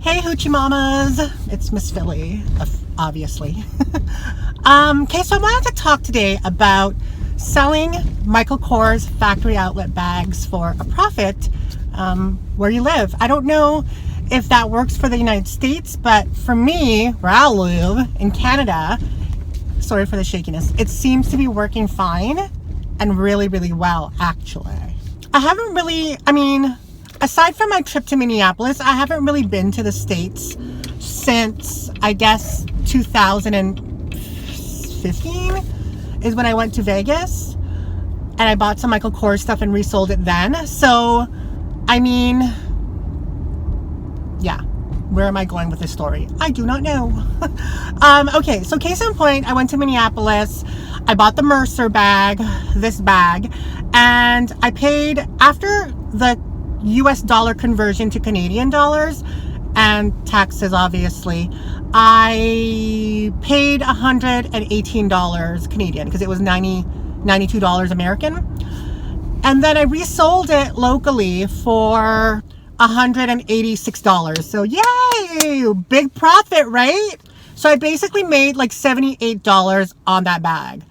Hey Hoochie Mamas, it's Miss Philly, obviously. Okay, so I wanted to talk today about selling Michael Kors factory outlet bags for a profit where you live. I don't know if that works for the United States, but for me, where I live in Canada, sorry for the shakiness, it seems to be working fine and really, really well, actually. I haven't really, aside from my trip to Minneapolis, I haven't really been to the States since, I guess, 2015 is when I went to Vegas and I bought some Michael Kors stuff and resold it then. So, yeah, where am I going with this story? I do not know. Okay, so case in point, I went to Minneapolis. I bought the Mercer bag, this bag, and I paid, after the US dollar conversion to Canadian dollars and taxes, obviously, I paid $118 Canadian because it was $92 American. And then I resold it locally for $186. So yay, big profit, right? So I basically made like $78 on that bag.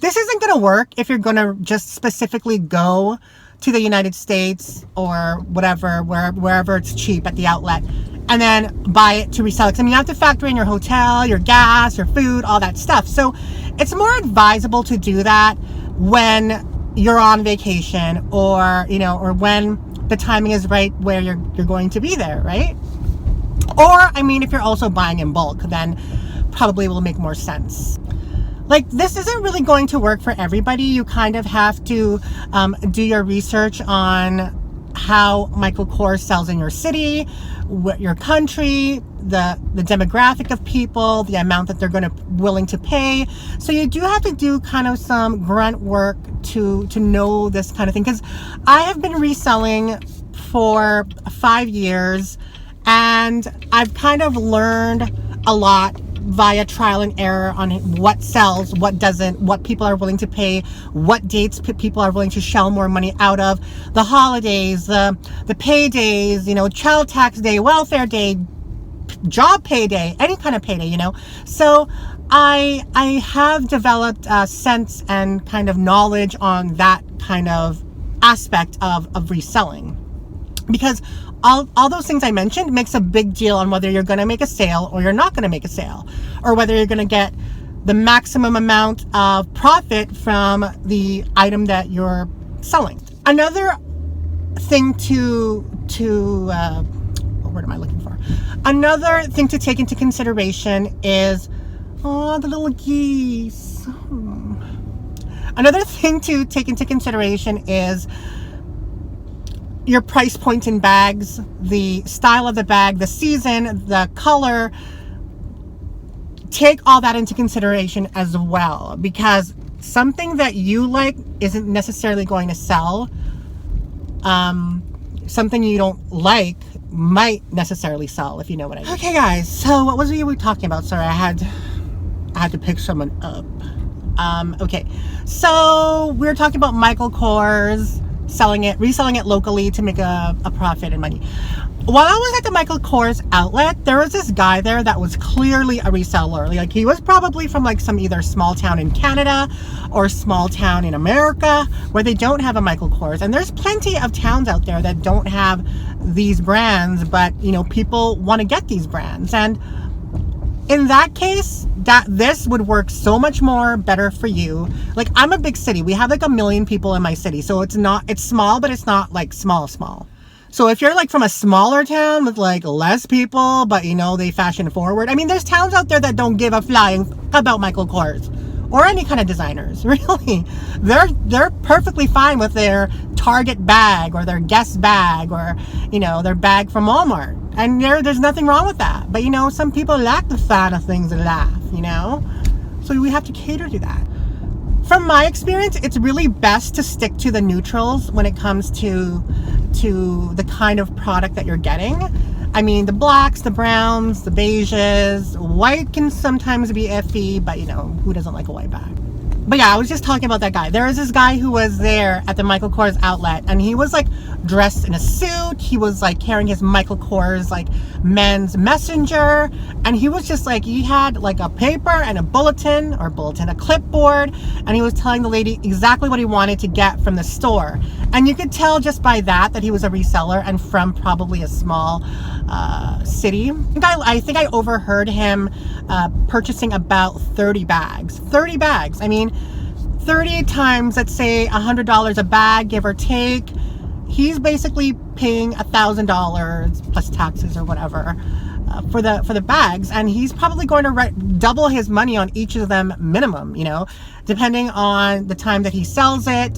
This isn't going to work if you're going to just specifically go to the United States or whatever, wherever it's cheap at the outlet, and then buy it to resell it. You have to factor in your hotel, your gas, your food, all that stuff. So it's more advisable to do that when you're on vacation or when the timing is right where you're going to be there, right? Or, if you're also buying in bulk, then probably will make more sense. Like, this isn't really going to work for everybody. You kind of have to do your research on how Michael Kors sells in your city, your country, the demographic of people, the amount that they're willing to pay. So you do have to do kind of some grunt work to know this kind of thing. Because I have been reselling for 5 years, and I've kind of learned a lot via trial and error on what sells, what doesn't, what people are willing to pay, what dates people are willing to shell more money out of, the holidays, the paydays, child tax day, welfare day, job payday, any kind of payday, So I have developed a sense and kind of knowledge on that kind of aspect of reselling, because all those things I mentioned makes a big deal on whether you're going to make a sale or you're not going to make a sale, or whether you're going to get the maximum amount of profit from the item that you're selling. Another thing what word am I looking for? Another thing to take into consideration is, oh, the little geese. Another thing to take into consideration is your price point in bags, the style of the bag, the season, the color. Take all that into consideration as well, because something that you like isn't necessarily going to sell. Something you don't like might necessarily sell, if you know what I mean. Okay, guys, so what was we talking about? Sorry, I had to pick someone up. Okay, so we were talking about Michael Kors, reselling it locally to make a profit and money. While I was at the Michael Kors outlet, there was this guy there that was clearly a reseller. Like, he was probably from like some either small town in Canada or small town in America where they don't have a Michael Kors. And there's plenty of towns out there that don't have these brands, but people want to get these brands. And in that case, this would work so much more better for you. Like, I'm a big city. We have like 1 million people in my city. So it's small, but it's not like small. So if you're like from a smaller town with like less people, but they fashion forward. There's towns out there that don't give a flying about Michael Kors or any kind of designers, really. They're perfectly fine with their Target bag or their Guess bag or, their bag from Walmart. And there's nothing wrong with that. But, some people like the fun of things and laugh, So we have to cater to that. From my experience, it's really best to stick to the neutrals when it comes to the kind of product that you're getting. The blacks, the browns, the beiges. White can sometimes be iffy, but, who doesn't like a white bag? But yeah, I was just talking about that guy. There was this guy who was there at the Michael Kors outlet, and he was like dressed in a suit. He was like carrying his Michael Kors like men's messenger, and he was just like, he had like a paper and a a clipboard, and he was telling the lady exactly what he wanted to get from the store. And you could tell just by that he was a reseller and from probably a small city. I think I overheard him purchasing about 30 bags. 30 bags. I mean, 30 times, let's say $100 a bag, give or take. He's basically paying $1,000 plus taxes or whatever for the bags, and he's probably going to double his money on each of them minimum, you know, depending on the time that he sells it,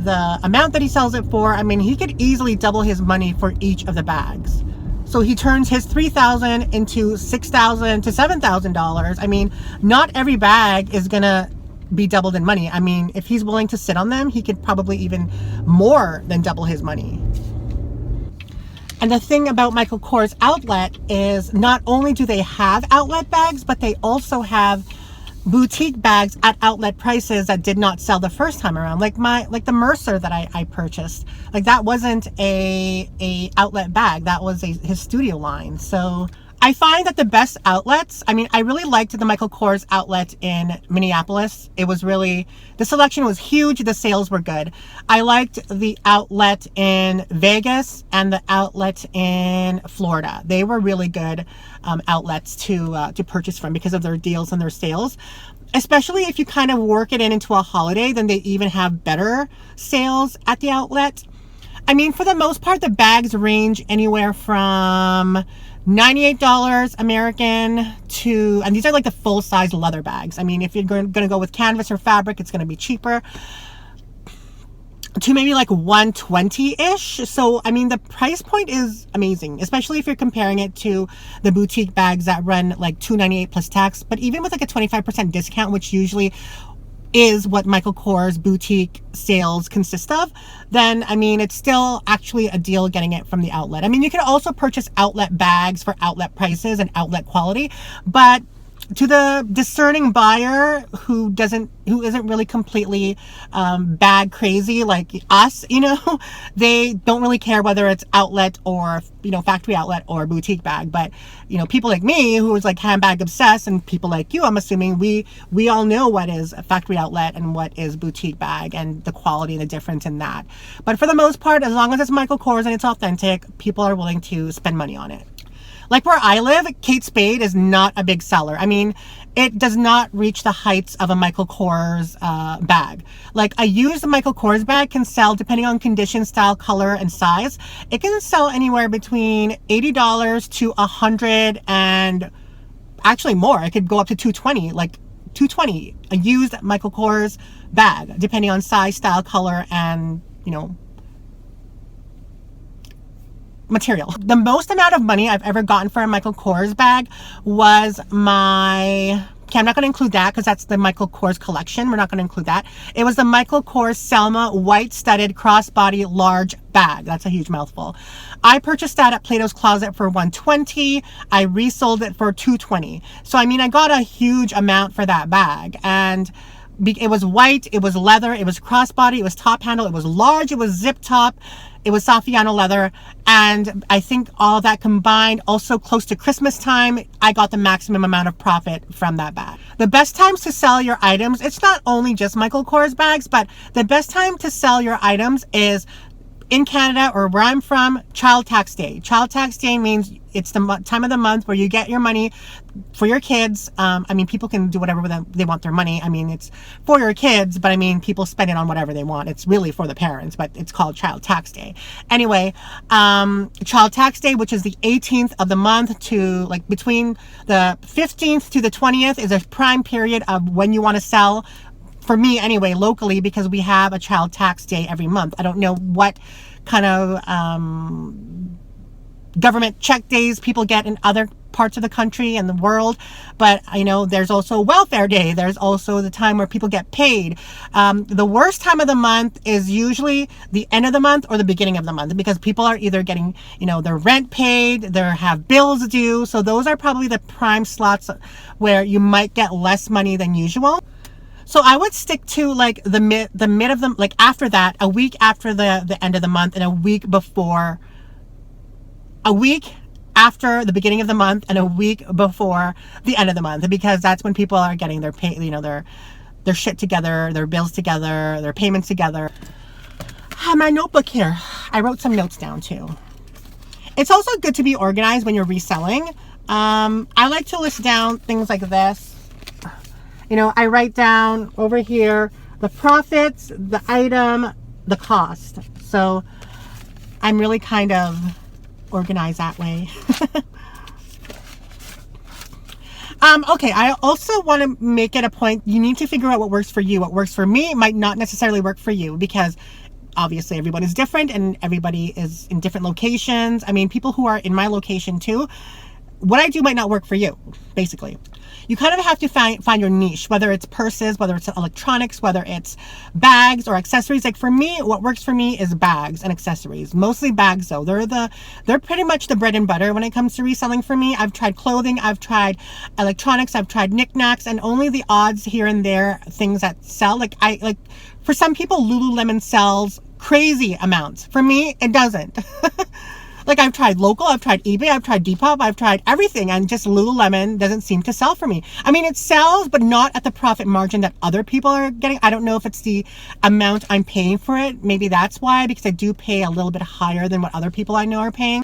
the amount that he sells it for. I mean, he could easily double his money for each of the bags. So he turns his $3,000 into $6,000 to $7,000. I mean, not every bag is gonna be doubled in money. I mean, if he's willing to sit on them, he could probably even more than double his money. And the thing about Michael Kors outlet is not only do they have outlet bags, but they also have boutique bags at outlet prices that did not sell the first time around. Like the Mercer that I purchased, like that wasn't a outlet bag, that was his studio line. So I find that the best outlets, I mean, I really liked the Michael Kors outlet in Minneapolis. It was really, the selection was huge, the sales were good. I liked the outlet in Vegas and the outlet in Florida. They were really good outlets to purchase from because of their deals and their sales. Especially if you kind of work it into a holiday, then they even have better sales at the outlet. I mean, for the most part, the bags range anywhere from $98 American to, and these are like the full-size leather bags. I mean, if you're going to go with canvas or fabric, it's going to be cheaper, to maybe like $120-ish. So, I mean, the price point is amazing, especially if you're comparing it to the boutique bags that run like $298 plus tax. But even with like a 25% discount, which usually is what Michael Kors boutique sales consist of, then I mean, it's still actually a deal getting it from the outlet. I mean, you can also purchase outlet bags for outlet prices and outlet quality, but to the discerning buyer who isn't really completely bag crazy like us, you know, they don't really care whether it's outlet or, you know, factory outlet or boutique bag. But, you know, people like me who is like handbag obsessed, and people like you, I'm assuming we all know what is a factory outlet and what is boutique bag and the quality and the difference in that. But for the most part, as long as it's Michael Kors and it's authentic, people are willing to spend money on it. Like where I live, Kate Spade is not a big seller. I mean, it does not reach the heights of a Michael Kors bag. Like a used Michael Kors bag can sell, depending on condition, style, color, and size, it can sell anywhere between $80 to $100 and actually more. It could go up to $220, like $220, a used Michael Kors bag, depending on size, style, color, and, you know, material. The most amount of money I've ever gotten for a Michael Kors bag was okay, I'm not going to include that because that's the Michael Kors collection. We're not going to include that. It was the Michael Kors Selma white studded crossbody large bag. That's a huge mouthful. I purchased that at Plato's Closet for $120. I resold it for $220. So I mean, I got a huge amount for that bag, and it was white, it was leather, it was crossbody, it was top handle, it was large, it was zip top, it was Saffiano leather, and I think all that combined, also close to Christmas time, I got the maximum amount of profit from that bag. The best times to sell your items, it's not only just Michael Kors bags, but the best time to sell your items is in Canada, or where I'm from, Child Tax Day. Child Tax Day means it's the time of the month where you get your money for your kids. I mean, people can do whatever they want their money. I mean, it's for your kids, but I mean, people spend it on whatever they want. It's really for the parents, but it's called Child Tax Day. Anyway, Child Tax Day, which is the 18th of the month to like between the 15th to the 20th, is a prime period of when you want to sell. For me anyway, locally, because we have a child tax day every month. I don't know what kind of government check days people get in other parts of the country and the world, but I know there's also welfare day. There's also the time where people get paid. The worst time of the month is usually the end of the month or the beginning of the month, because people are either getting, you know, their rent paid, they have bills due. So those are probably the prime slots where you might get less money than usual. So I would stick to like the mid of the, like after that, a week after the end of the month, and a week after the beginning of the month, and a week before the end of the month, because that's when people are getting their pay, you know, their shit together, their bills together, their payments together. I have my notebook here. I wrote some notes down too. It's also good to be organized when you're reselling. I like to list down things like this. You know, I write down over here the profits, the item, the cost. So I'm really kind of organized that way. Okay, I also want to make it a point. You need to figure out what works for you. What works for me might not necessarily work for you, because obviously everyone is different and everybody is in different locations. I mean, people who are in my location too, what I do might not work for you, basically. You kind of have to find your niche, whether it's purses, whether it's electronics, whether it's bags or accessories. Like for me, what works for me is bags and accessories. Mostly bags though. They're pretty much the bread and butter when it comes to reselling for me. I've tried clothing, I've tried electronics, I've tried knickknacks, and only the odds here and there things that sell. Like for some people, Lululemon sells crazy amounts. For me, it doesn't. Like I've tried local, I've tried eBay, I've tried Depop, I've tried everything, and just Lululemon doesn't seem to sell for me. I mean, it sells, but not at the profit margin that other people are getting. I don't know if it's the amount I'm paying for it. Maybe that's why, because I do pay a little bit higher than what other people I know are paying.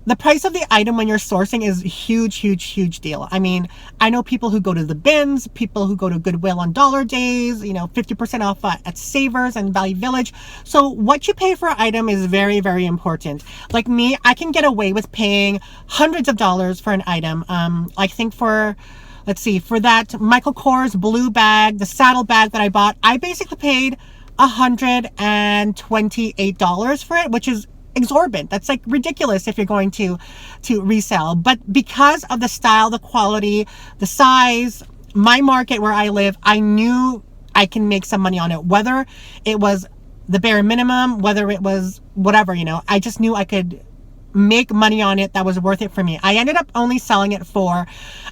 The price of the item when you're sourcing is a huge deal. I mean, I know people who go to the bins, people who go to Goodwill on dollar days, you know, 50% off at Savers and Valley Village. So what you pay for an item is very important. Like me, I can get away with paying hundreds of dollars for an item. I think let's see, for that Michael Kors blue bag, the saddle bag that I bought, I basically paid $128 for it, which is exorbitant. That's like ridiculous if you're going to resell. But because of the style, the quality, the size, my market where I live, I knew I can make some money on it, whether it was the bare minimum, whether it was whatever, you know, I just knew I could make money on it that was worth it for me. I ended up only selling it for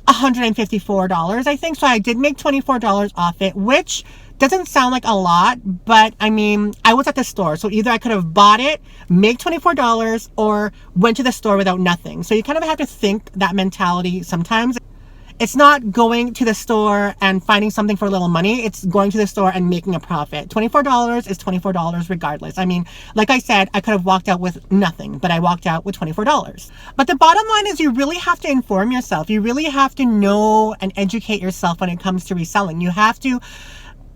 $154, I think. So I did make $24 off it, which doesn't sound like a lot, but I mean, I was at the store. So either I could have bought it, make $24, or went to the store without nothing. So you kind of have to think that mentality sometimes. It's not going to the store and finding something for a little money. It's going to the store and making a profit. $24 is $24 regardless. I mean, like I said, I could have walked out with nothing, but I walked out with $24. But the bottom line is you really have to inform yourself. You really have to know and educate yourself when it comes to reselling. You have to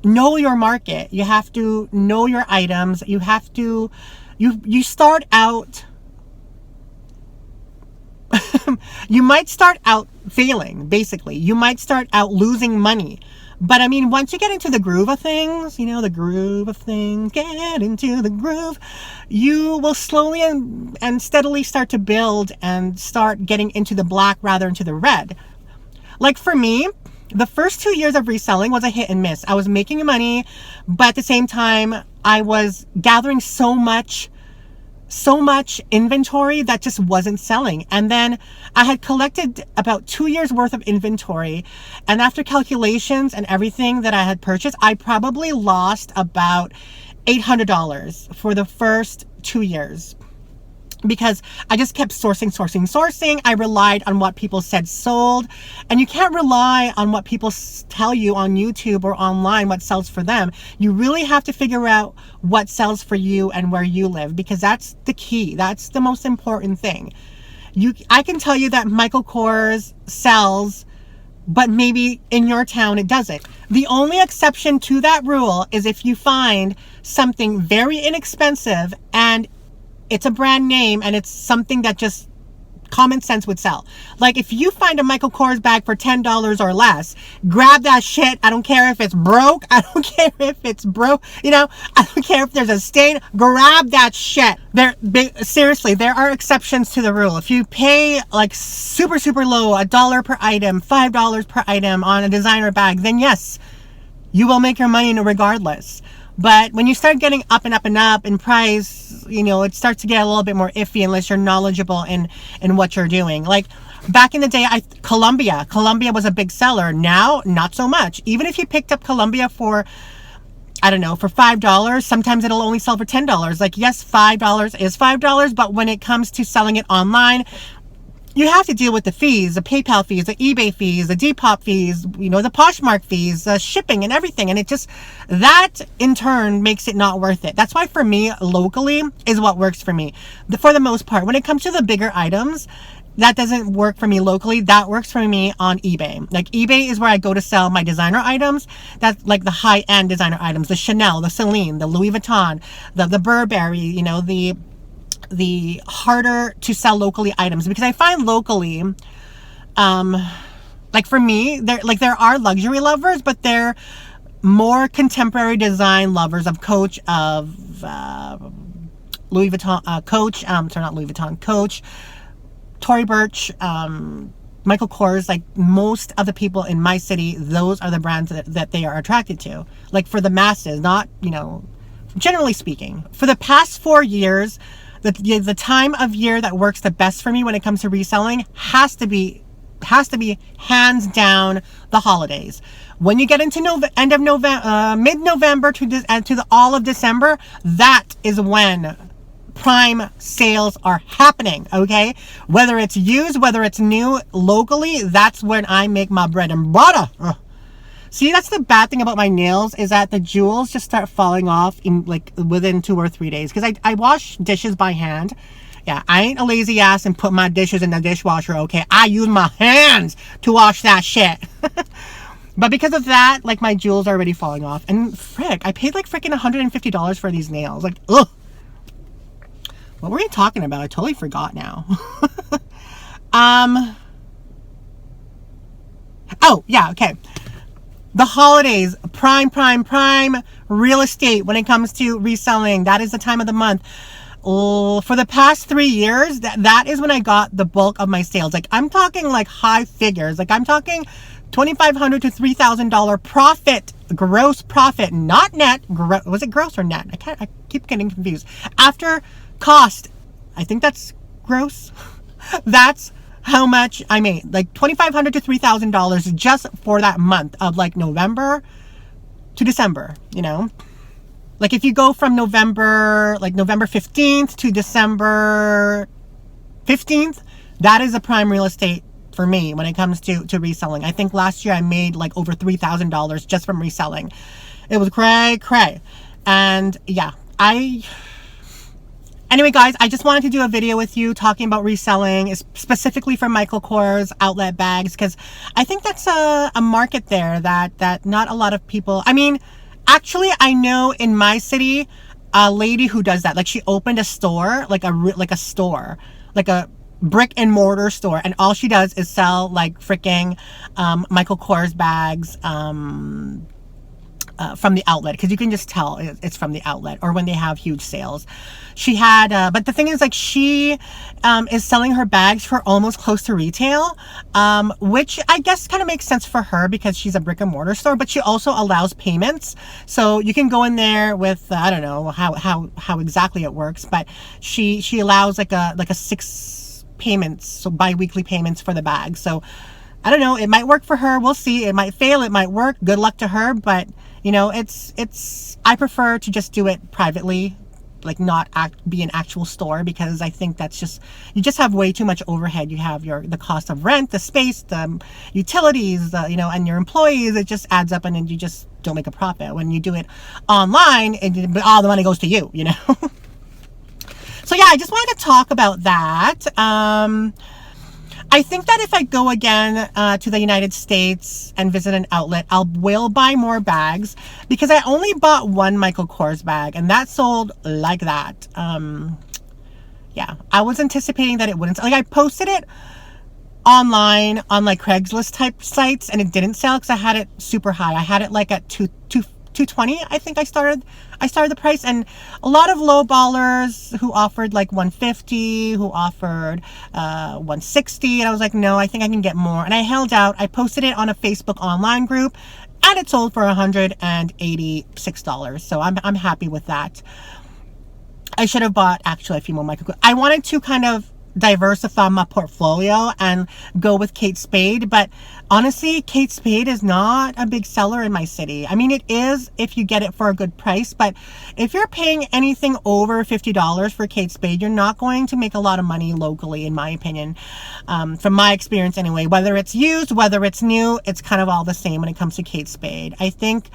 know your market. You have to know your items. You have to, you start out, you might start out failing, basically. You might start out losing money. But I mean, once you get into the groove of things, you know, the groove of things, get into the groove, you will slowly and steadily start to build and start getting into the black rather into the red. Like for me, the first 2 years of reselling was a hit and miss. I was making money, but at the same time, I was gathering so much inventory that just wasn't selling. And then I had collected about 2 years worth of inventory. And after calculations and everything that I had purchased, I probably lost about $800 for the first 2 years. Because I just kept sourcing. I relied on what people said sold. And you can't rely on what people tell you on YouTube or online, what sells for them. You really have to figure out what sells for you and where you live, because that's the key. That's the most important thing. I can tell you that Michael Kors sells, but maybe in your town it doesn't. The only exception to that rule is if you find something very inexpensive and it's a brand name and it's something that just common sense would sell. Like if you find a Michael Kors bag for $10 or less, grab that shit. I don't care if it's broke. I don't care if it's broke. You know, I don't care if there's a stain. Grab that shit. Seriously, there are exceptions to the rule. If you pay like super low, $1 per item, $5 per item on a designer bag, then yes, you will make your money regardless. But when you start getting up and up and up in price, you know, it starts to get a little bit more iffy unless you're knowledgeable in what you're doing. Like back in the day, Columbia was a big seller. Now, not so much. Even if you picked up Columbia for, I don't know, for $5, sometimes it'll only sell for $10. Like, yes, $5 is $5, but when it comes to selling it online, you have to deal with the fees, the PayPal fees, the eBay fees, the Depop fees, you know, the Poshmark fees, shipping and everything. And it just, that in turn makes it not worth it. That's why for me, locally is what works for me. For the most part, when it comes to the bigger items, that doesn't work for me locally. That works for me on eBay. Like eBay is where I go to sell my designer items. That's like the high-end designer items, the Chanel, the Celine, the Louis Vuitton, the Burberry, you know, the harder to sell locally items, because I find locally, like for me, there are luxury lovers, but they're more contemporary design lovers of Coach, of Louis Vuitton, Coach, not Louis Vuitton, Coach, Tory Burch, Michael Kors. Like most of the people in my city, those are the brands that they are attracted to. Like for the masses, not, you know, generally speaking. For the past 4 years, the time of year that works the best for me when it comes to reselling has to be hands down the holidays. When you get into end of November, mid-November to all of December, that is when prime sales are happening. Okay, whether it's used, whether it's new, locally, that's when I make my bread and butter. Ugh. See, that's the bad thing about my nails, is that the jewels just start falling off in like within 2 or 3 days. Because I wash dishes by hand. Yeah, I ain't a lazy ass and put my dishes in the dishwasher, okay? I use my hands to wash that shit. But because of that, like my jewels are already falling off. And frick, I paid like freaking $150 for these nails. Like, ugh. What were we talking about? I totally forgot now. Oh, yeah, okay. The holidays, prime real estate when it comes to reselling. That is the time of the month. For the past 3 years, that is when I got the bulk of my sales. Like I'm talking like high figures. Like I'm talking $2,500 to $3,000 profit, gross profit, not net. Was it gross or net? I keep getting confused. After cost, I think that's gross. That's how much I made. Like $2,500 to $3,000 just for that month of like November to December, you know? Like if you go from November 15th to December 15th, that is a prime real estate for me when it comes to reselling. I think last year I made like over $3,000 just from reselling. It was cray. And yeah, anyway, guys, I just wanted to do a video with you talking about reselling, specifically for Michael Kors outlet bags, because I think that's a market there that not a lot of people, I mean, actually, I know in my city, a lady who does that. Like she opened a store, like a store, like a brick and mortar store, and all she does is sell like freaking Michael Kors bags, from the outlet, because you can just tell it's from the outlet, or when they have huge sales. She had, but the thing is, like, she is selling her bags for almost close to retail, which I guess kind of makes sense for her because she's a brick and mortar store, but she also allows payments. So you can go in there with, I don't know how exactly it works, but she allows like a 6 payments, so bi-weekly payments for the bag. So I don't know, it might work for her. We'll see. It might fail. It might work. Good luck to her. But you know, I prefer to just do it privately, like not be an actual store, because I think that's just, you just have way too much overhead. You have the cost of rent, the space, the utilities, you know, and your employees. It just adds up, and then you just don't make a profit. When you do it online, all the money goes to you, you know. So yeah, I just wanted to talk about that. I think that if I go again to the United States and visit an outlet, I will buy more bags, because I only bought one Michael Kors bag, and that sold like that. Yeah, I was anticipating that it wouldn't. Like, I posted it online on like Craigslist type sites, and it didn't sell because I had it super high. I had it like at $220. I think I started the price, and a lot of low ballers who offered like $150, who offered $160, and I was like, no, I think I can get more. And I held out. I posted it on a Facebook online group, and and it sold for $186. So I'm happy with that. I should have bought actually a few more Michael Kors. I wanted to kind of diversify my portfolio and go with Kate Spade, but honestly, Kate Spade is not a big seller in my city. I mean, it is if you get it for a good price, but if you're paying anything over $50 for Kate Spade, you're not going to make a lot of money locally, in my opinion. From my experience anyway, whether it's used, whether it's new, it's kind of all the same when it comes to Kate Spade. I think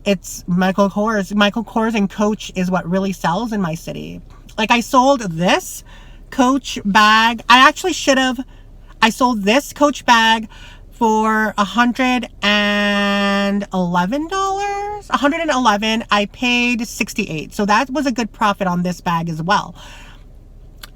it's Michael Kors. Michael Kors and Coach is what really sells in my city. Like, I sold this Coach bag. I sold this Coach bag for $111. $111. I paid $68. So that was a good profit on this bag as well.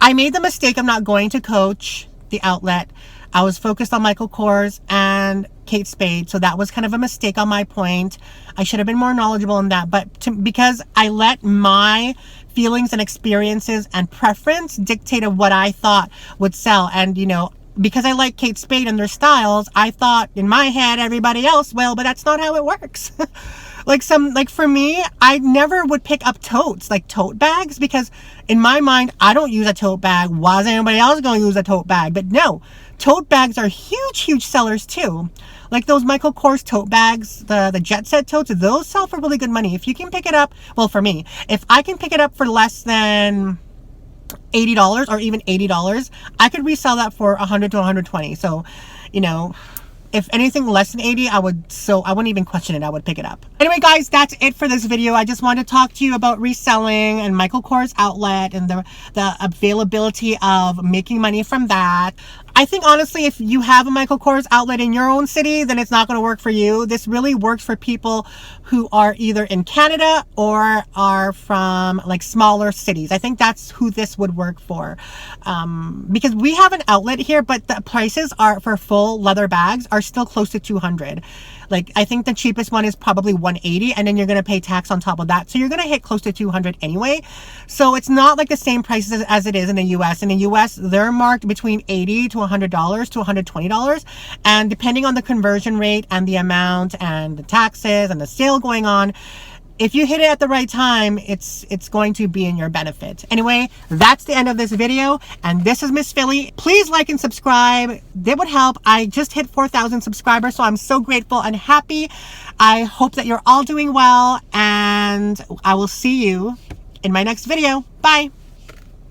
I made the mistake of not going to Coach, the outlet. I was focused on Michael Kors and Kate Spade. So that was kind of a mistake on my point. I should have been more knowledgeable in that. But because I let my feelings and experiences and preference dictated what I thought would sell. And, you know, because I like Kate Spade and their styles, I thought in my head everybody else will, but that's not how it works. Like for me, I never would pick up totes, like tote bags, because in my mind, I don't use a tote bag. Why is anybody else going to use a tote bag? But no, tote bags are huge sellers too. Like those Michael Kors tote bags, the Jet Set totes, those sell for really good money. If you can pick it up, well, for me, if I can pick it up for less than $80 or even $80, I could resell that for $100 to $120. So, you know, if anything less than 80, I wouldn't even question it. I would pick it up. Anyway, guys, that's it for this video. I just wanted to talk to you about reselling and Michael Kors outlet and the availability of making money from that. I think honestly, if you have a Michael Kors outlet in your own city, then it's not going to work for you. This really works for people who are either in Canada or are from like smaller cities. I think that's who this would work for. Because we have an outlet here, but the prices are for full leather bags are still close to $200. Like, I think the cheapest one is probably $180, and then you're going to pay tax on top of that. So you're going to hit close to $200 anyway. So it's not like the same prices as it is in the US. In the US, they're marked between $80 to $100 to $120. And depending on the conversion rate and the amount and the taxes and the sale going on, if you hit it at the right time, it's going to be in your benefit. Anyway, that's the end of this video. And this is Miss Philly. Please like and subscribe. That would help. I just hit 4,000 subscribers, so I'm so grateful and happy. I hope that you're all doing well, and I will see you in my next video. Bye.